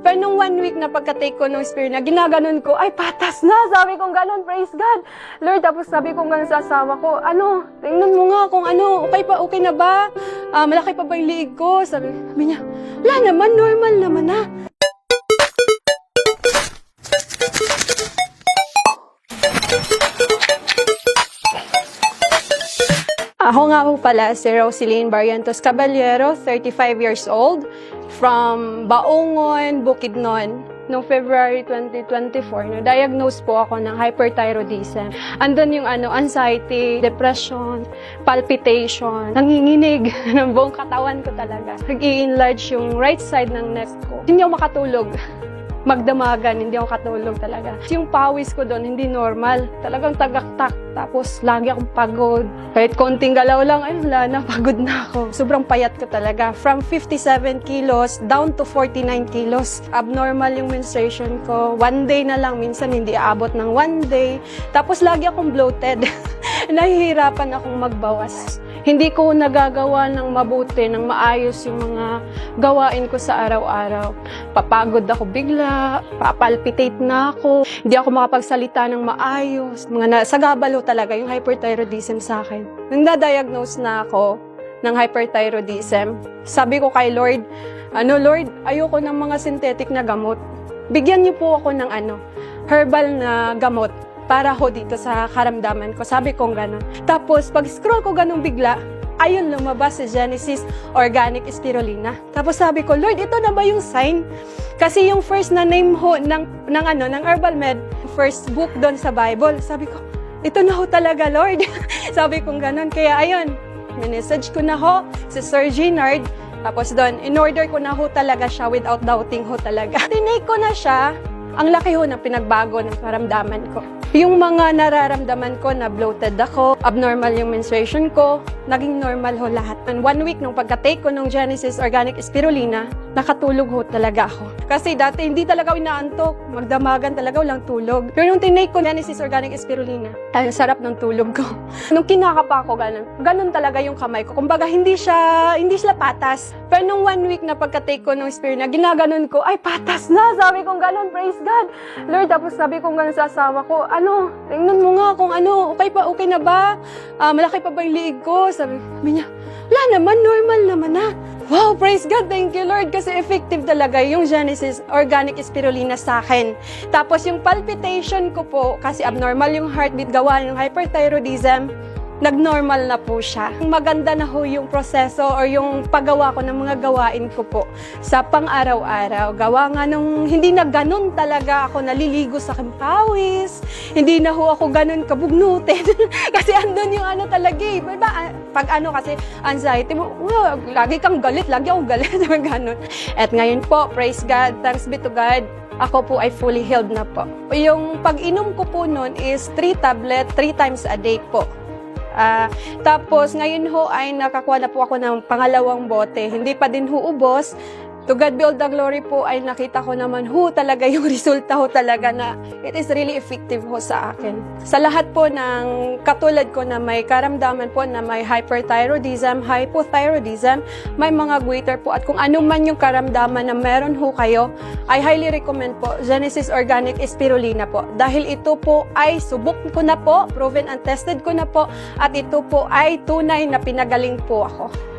Pero nung 1 week na pagka-take ko ng Spirulina, ginaganon ko, ay patas na! Sabi kong ganon, praise God! Lord, tapos sabi kong ganon sa asawa ko, tingnan mo nga kung okay na ba? Malaki pa ba yung liig ko? Sabi niya, wala naman, normal naman na. Ako nga po pala si Roseline Barrientos Caballero, 35 years old, from Baongon, Bukidnon. Noong February 2024, na-diagnose po ako ng hyperthyroidism. Andun yung anxiety, depression, palpitation, nanginginig ng buong katawan ko talaga. Nag-i-enlarge yung right side ng neck ko. Hindi ako makatulog. Magdamagan, hindi ako katulog talaga. Yung pawis ko doon, hindi normal. Talagang tagaktak. Tapos, lagi akong pagod. Kahit konting galaw lang, ay wala na, pagod na ako. Sobrang payat ko talaga. From 57 kilos down to 49 kilos. Abnormal yung menstruation ko. 1 day na lang, minsan hindi aabot ng 1 day. Tapos, lagi akong bloated. Nahihirapan akong magbawas. Hindi ko nagagawa ng mabuti, ng maayos yung mga gawain ko sa araw-araw. Papagod ako bigla, papalpitate na ako, hindi ako makapagsalita ng maayos. Sagabalo talaga yung hyperthyroidism sa akin. Nung na-diagnose na ako ng hyperthyroidism, sabi ko kay Lord, Lord, ayoko ng mga synthetic na gamot. Bigyan niyo po ako ng herbal na gamot para ho dito sa karamdaman ko. Sabi kong gano'n. Tapos, pag-scroll ko gano'n bigla, ayun, lumabas si Genesis Organic Spirulina. Tapos sabi ko, Lord, ito na ba yung sign? Kasi yung first na name ho ng Herbal Med, first book doon sa Bible, sabi ko, ito na ho talaga, Lord. Sabi kong gano'n. Kaya ayun, minessage ko na ho si Sir Ginard. Tapos doon, in-order ko na ho talaga siya without doubting ho talaga. Tinake ko na siya. Ang laki ho ng pinagbago ng karamdaman ko. Yung mga nararamdaman ko na bloated ako, abnormal yung menstruation ko, naging normal ho lahat. And 1 week nung pagka-take ko ng Genesis Organic Spirulina, nakatulog ho talaga ako. Kasi dati hindi talaga ako inaantok, magdamagan talaga walang tulog. Pero nung tinake ko Genesis Organic Spirulina, ay sarap ng tulog ko. Nung kinakapa ko ganun talaga yung kamay ko. Kumbaga hindi siya patas. Pero nung 1 week na pagka-take ko ng Spirulina, ginaganon ko, ay patas na! Sabi kong ganon, praise God! Lord, tapos sabi kong ganon sa asawa ko, tingnan mo nga kung okay na ba? Malaki pa ba yung liig ko? Sabi niya, wala naman, normal naman na. Wow, praise God, thank you Lord, kasi effective talaga yung Genesis Organic Spirulina sa akin. Tapos yung palpitation ko po, kasi abnormal yung heartbeat gawa ng hyperthyroidism, nag-normal na po siya. Maganda na ho yung proseso or yung paggawa ko ng mga gawain ko po sa pang-araw-araw. Gawa nga nung hindi na ganun talaga ako naliligo sa pawis, hindi na ho ako ganun kabugnutin. Kasi andun yung talaga eh. Diba? Pag kasi anxiety mo, lagi kang galit, lagi akong galit. Ganun. At ngayon po, praise God, thanks be to God, ako po ay fully healed na po. Yung pag-inom ko po nun is 3 tablet, 3 times a day po. Tapos ngayon ho ay nakakuha na po ako ng pangalawang bote. Hindi pa din ho ubos. To God be all the glory po ay nakita ko naman ho talaga yung resulta ho talaga na it is really effective ho sa akin. Sa lahat po ng katulad ko na may karamdaman po na may hyperthyroidism, hypothyroidism, may mga goiter po at kung ano man yung karamdaman na meron ho kayo, I highly recommend po Genesis Organic Spirulina po. Dahil ito po ay subok ko na po, proven and tested ko na po at ito po ay tunay na pinagaling po ako.